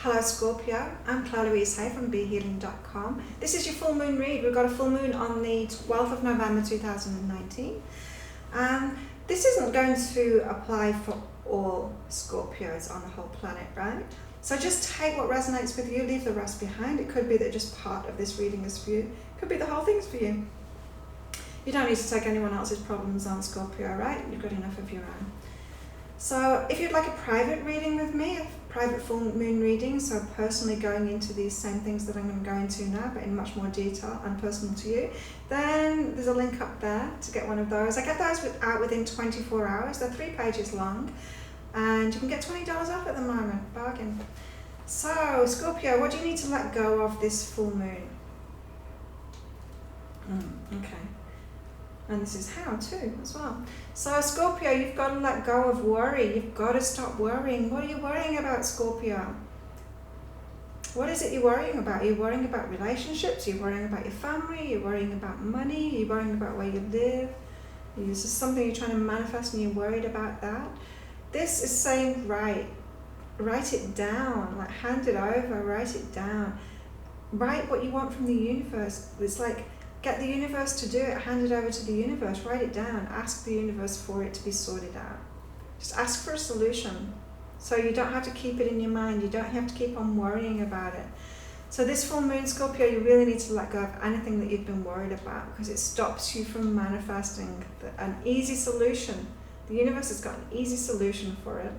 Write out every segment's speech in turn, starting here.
Hello Scorpio, I'm Claire Louise Hay from BeHealing.com. This is your full moon read. We've got a full moon on the 12th of November 2019. This isn't going to apply for all Scorpios on the whole planet, right? So just take what resonates with you, leave the rest behind. It could be that just part of this reading is for you. It could be the whole thing's for you. You don't need to take anyone else's problems on, Scorpio, right? You've got enough of your own. So if you'd like a private reading with me, a private full moon reading, so personally going into these same things that I'm going to go into now, but in much more detail and personal to you, then there's a link up there to get one of those. I get those out within 24 hours. They're 3 pages long, and you can get $20 off at the moment. Bargain. So, Scorpio, what do you need to let go of this full moon? Okay. And this is how too, as well. So Scorpio, you've got to let go of worry. You've got to stop worrying. What are you worrying about, Scorpio? What is it you're worrying about? Are you worrying about relationships? Are you worrying about your family? Are you worrying about money? Are you worrying about where you live? Is this something you're trying to manifest and you're worried about that? This is saying, write it down, like hand it over, write it down. Write what you want from the universe. It's like, get the universe to do it, hand it over to the universe, write it down, ask the universe for it to be sorted out. Just ask for a solution. So you don't have to keep it in your mind, you don't have to keep on worrying about it. So this full moon, Scorpio, you really need to let go of anything that you've been worried about, because it stops you from manifesting an easy solution. The universe has got an easy solution for it.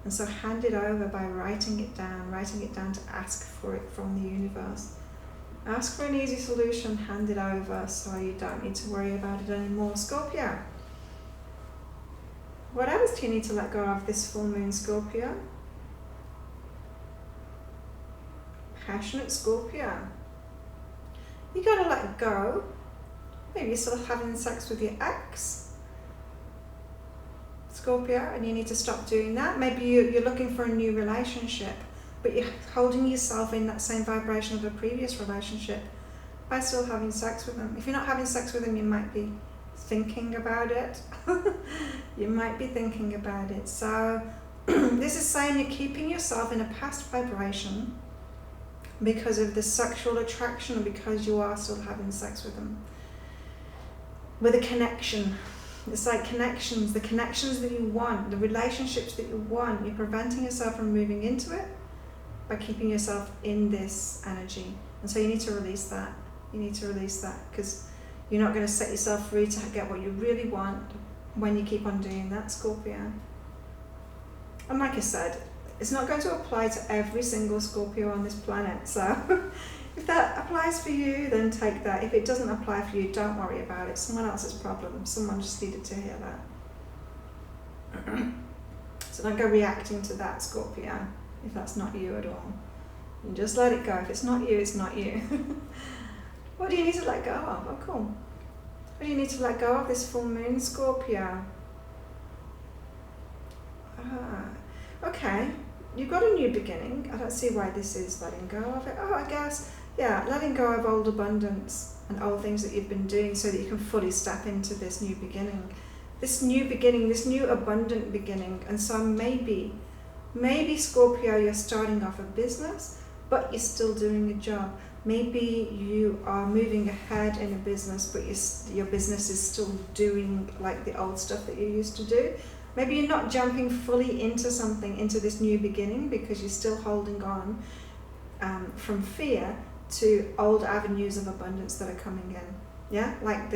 And so hand it over by writing it down to ask for it from the universe. Ask for an easy solution, hand it over, so you don't need to worry about it anymore, Scorpio. What else do you need to let go of this full moon, Scorpio? Passionate Scorpio. You gotta let go. Maybe you're still having sex with your ex, Scorpio, and you need to stop doing that. Maybe you're looking for a new relationship, but you're holding yourself in that same vibration of a previous relationship by still having sex with them. If you're not having sex with them, you might be thinking about it. You might be thinking about it. So this is saying you're keeping yourself in a past vibration because of the sexual attraction, or because you are still having sex with them. With a connection. It's like connections, the connections that you want, the relationships that you want, you're preventing yourself from moving into it by keeping yourself in this energy. And so you need to release that. You need to release that, because you're not going to set yourself free to get what you really want when you keep on doing that, Scorpio. And like I said, it's not going to apply to every single Scorpio on this planet. So if that applies for you, then take that. If it doesn't apply for you, don't worry about it. Someone else's problem. Someone just needed to hear that. So don't go reacting to that, Scorpio, if that's not you at all. And just let it go. If it's not you, it's not you. What do you need to let go of? Oh, cool. What do you need to let go of this full moon, Scorpio? Okay. You've got a new beginning. I don't see why this is letting go of it. Oh, I guess, yeah, letting go of old abundance and old things that you've been doing so that you can fully step into this new beginning. This new beginning, this new abundant beginning. And so maybe Scorpio, you're starting off a business, but you're still doing a job. Maybe you are moving ahead in a business, but your business is still doing like the old stuff that you used to do. Maybe you're not jumping fully into something, into this new beginning, because you're still holding on from fear to old avenues of abundance that are coming in. Yeah, like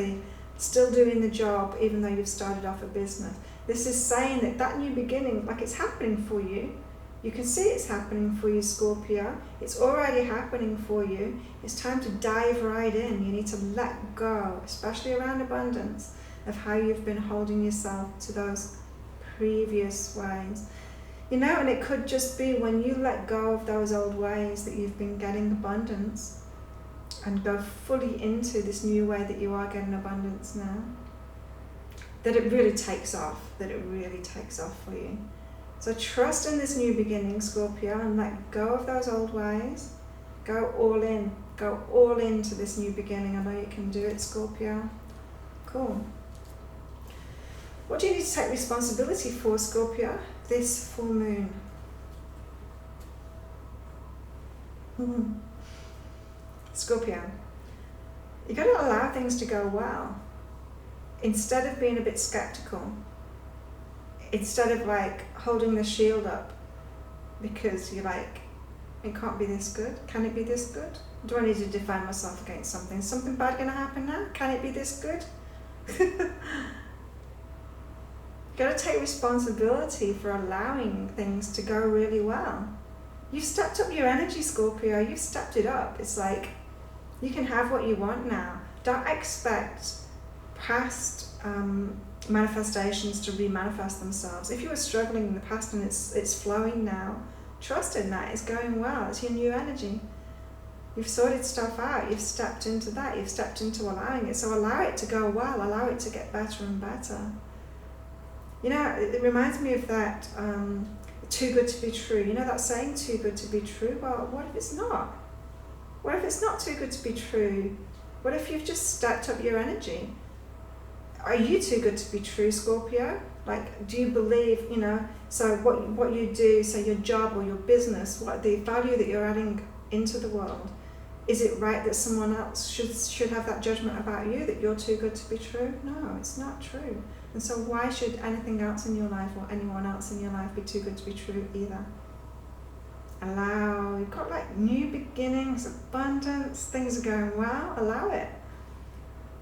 still doing the job even though you've started off a business. This is saying that new beginning, like, it's happening for you. You can see it's happening for you, Scorpio. It's already happening for you. It's time to dive right in. You need to let go, especially around abundance, of how you've been holding yourself to those previous ways. You know, and it could just be when you let go of those old ways that you've been getting abundance and go fully into this new way that you are getting abundance now, that it really takes off, for you. So trust in this new beginning, Scorpio, and let go of those old ways. Go all into this new beginning. I know you can do it, Scorpio. Cool. What do you need to take responsibility for, Scorpio, this full moon? Scorpio, you got to allow things to go well. Instead of being a bit skeptical, instead of like holding the shield up because you're like, it can't be this good. Can it be this good? Do I need to defend myself against something? Is something bad going to happen now? Can it be this good? You've got to take responsibility for allowing things to go really well. You've stepped up your energy, Scorpio. You've stepped it up. It's like you can have what you want now. Don't expect past manifestations to re-manifest themselves. If you were struggling in the past and it's flowing now, trust in that. It's going well. It's your new energy. You've sorted stuff out. You've stepped into that. You've stepped into allowing it. So allow it to go well. Allow it to get better and better. You know, it reminds me of that too good to be true. You know that saying, too good to be true? Well, what if it's not? What if it's not too good to be true? What if you've just stepped up your energy? Are you too good to be true, Scorpio? Like, do you believe, you know, so what you do, say your job or your business, what the value that you're adding into the world, is it right that someone else should have that judgment about you, that you're too good to be true? No, it's not true. And so why should anything else in your life or anyone else in your life be too good to be true either? Allow, you've got like new beginnings, abundance, things are going well, allow it.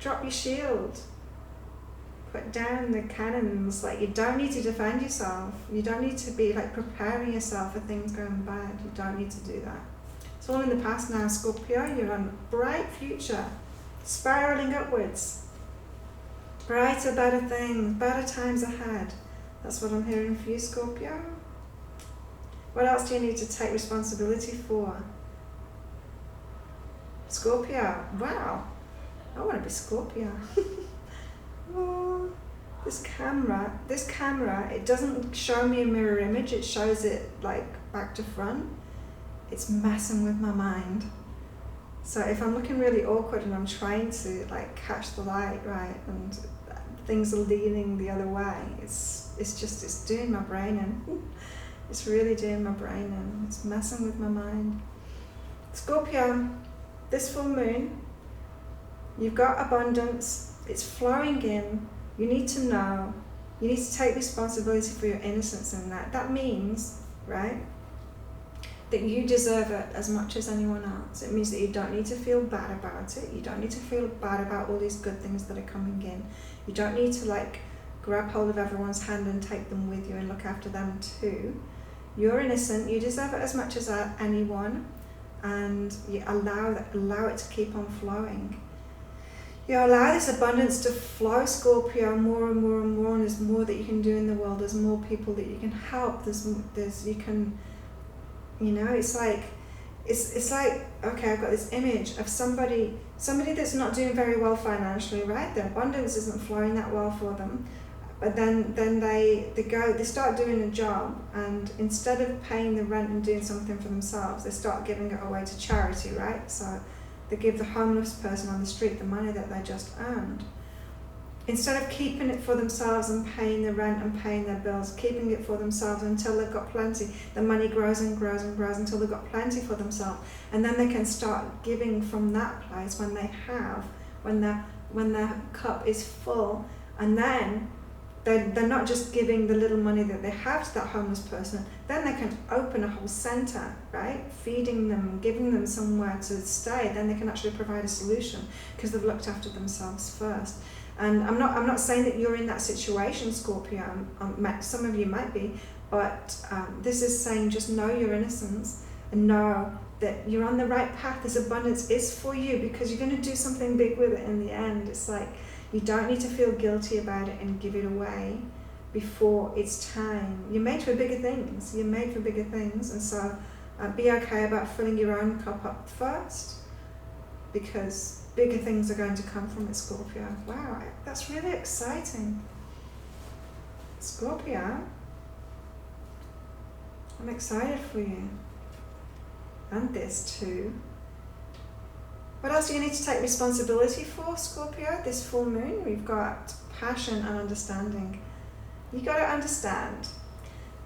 Drop your shield. Put down the cannons. Like, you don't need to defend yourself. You don't need to be like preparing yourself for things going bad. You don't need to do that. It's all in the past now, Scorpio. You're on a bright future, spiraling upwards. Brighter, better things, better times ahead. That's what I'm hearing for you, Scorpio. What else do you need to take responsibility for? Scorpio. Wow. I want to be Scorpio. Oh, this camera, it doesn't show me a mirror image. It shows it like back to front. It's messing with my mind. So if I'm looking really awkward and I'm trying to like catch the light, right, and things are leaning the other way, it's doing my brain in. It's really doing my brain in. It's messing with my mind. Scorpio, this full moon, you've got abundance. It's flowing in. You need to know. You need to take responsibility for your innocence in that. That means, right, that you deserve it as much as anyone else. It means that you don't need to feel bad about it. You don't need to feel bad about all these good things that are coming in. You don't need to like grab hold of everyone's hand and take them with you and look after them too. You're innocent. You deserve it as much as anyone, and you allow it to keep on flowing. You allow this abundance to flow, Scorpio, more and more and more, and there's more that you can do in the world. There's more people that you can help. You can, you know, it's like, okay, I've got this image of somebody that's not doing very well financially, right? Their abundance isn't flowing that well for them. But then they start doing a job, and instead of paying the rent and doing something for themselves, they start giving it away to charity, right? So they give the homeless person on the street the money that they just earned. Instead of keeping it for themselves and paying the rent and paying their bills, keeping it for themselves until they've got plenty, the money grows and grows and grows until they've got plenty for themselves. And then they can start giving from that place when their cup is full. And then they're not just giving the little money that they have to that homeless person. Then they can open a whole centre, right? Feeding them, giving them somewhere to stay. Then they can actually provide a solution because they've looked after themselves first. And I'm not saying that you're in that situation, Scorpio. Some of you might be, but this is saying just know your innocence and know that you're on the right path. This abundance is for you because you're going to do something big with it in the end. It's like, you don't need to feel guilty about it and give it away before it's time. You're made for bigger things. You're made for bigger things. And so be okay about filling your own cup up first, because bigger things are going to come from it, Scorpio. Wow, that's really exciting. Scorpio, I'm excited for you. And this too. What else do you need to take responsibility for, Scorpio? This full moon, we've got passion and understanding. You got to understand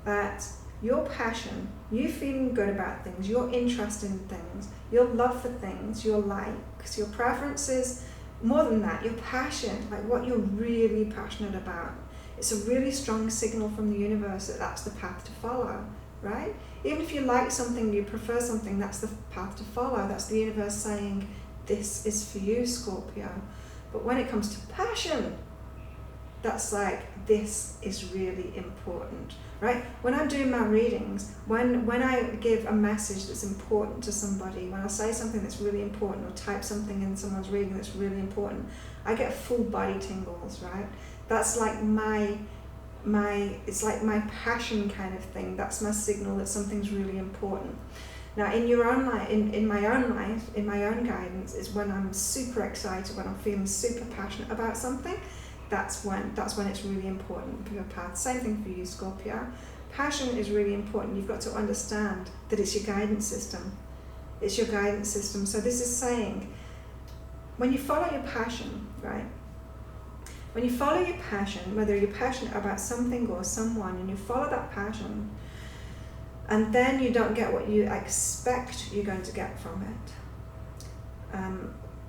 that your passion, you feeling good about things, your interest in things, your love for things, your likes, your preferences, more than that, your passion, like what you're really passionate about. It's a really strong signal from the universe that that's the path to follow, right? Even if you like something, you prefer something, that's the path to follow. That's the universe saying, this is for you, Scorpio. But when it comes to passion, that's like, this is really important, right? When I'm doing my readings, when I give a message that's important to somebody, when I say something that's really important or type something in someone's reading that's really important, I get full body tingles, right? That's like it's like my passion kind of thing. That's my signal that something's really important. Now, in your own life, in my own life, in my own guidance, is when I'm super excited, when I'm feeling super passionate about something. That's when it's really important for your path. Same thing for you, Scorpio. Passion is really important. You've got to understand that it's your guidance system. It's your guidance system. So this is saying, when you follow your passion, right? When you follow your passion, whether you're passionate about something or someone, and you follow that passion, and then you don't get what you expect you're going to get from it.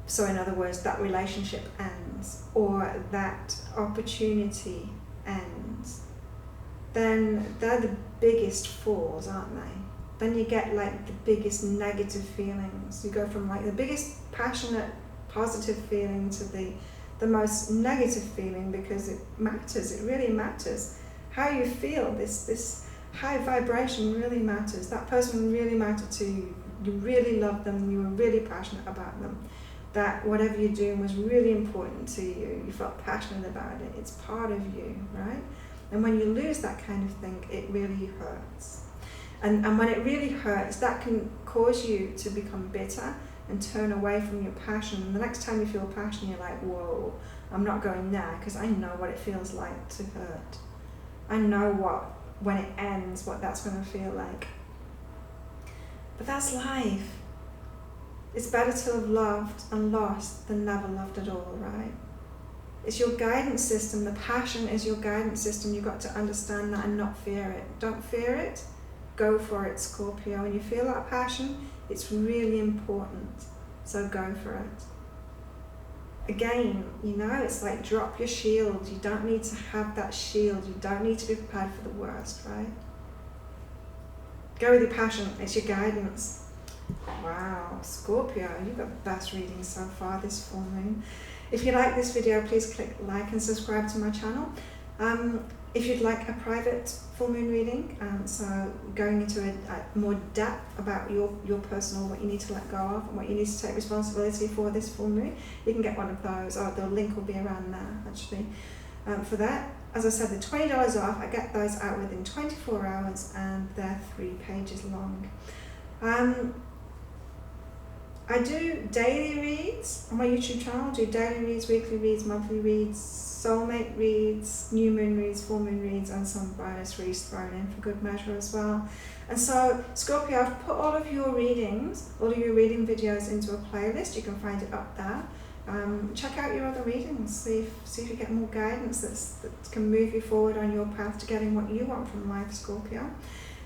So in other words, that relationship ends, or that opportunity ends, then they're the biggest falls, aren't they? Then you get like the biggest negative feelings. You go from like the biggest passionate, positive feeling to the most negative feeling, because it matters, it really matters. How you feel, this high vibration really matters. That person really mattered to you. You really loved them, you were really passionate about them. That whatever you're doing was really important to you. You felt passionate about it. It's part of you, right? And when you lose that kind of thing, it really hurts. And when it really hurts, that can cause you to become bitter and turn away from your passion. And the next time you feel passion, you're like, whoa, I'm not going there, because I know what it feels like to hurt. I know when it ends, what that's going to feel like. But that's life. It's better to have loved and lost than never loved at all, right? It's your guidance system. The passion is your guidance system. You've got to understand that and not fear it. Don't fear it. Go for it, Scorpio. When you feel that passion, it's really important. So go for it. Again, it's like drop your shield. You don't need to have that shield. You don't need to be prepared for the worst, right? Go with your passion. It's your guidance. Wow, Scorpio, you've got the best reading so far this full moon. If you like this video, please click like and subscribe to my channel. If you'd like a private full moon reading, so going into a more depth about your personal, what you need to let go of and what you need to take responsibility for this full moon, you can get one of those. The link will be around there, actually. For that, as I said, they're $20 off. I get those out within 24 hours and they're 3 pages long. I do daily reads on my YouTube channel. I do daily reads, weekly reads, monthly reads, soulmate reads, new moon reads, full moon reads, and some bonus reads thrown in for good measure as well. And so, Scorpio, I've put all of your readings, all of your reading videos into a playlist. You can find it up there. Check out your other readings. See if you get more guidance that can move you forward on your path to getting what you want from life, Scorpio.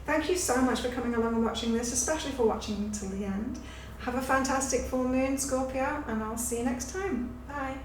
Thank you so much for coming along and watching this, especially for watching until the end. Have a fantastic full moon, Scorpio, and I'll see you next time. Bye.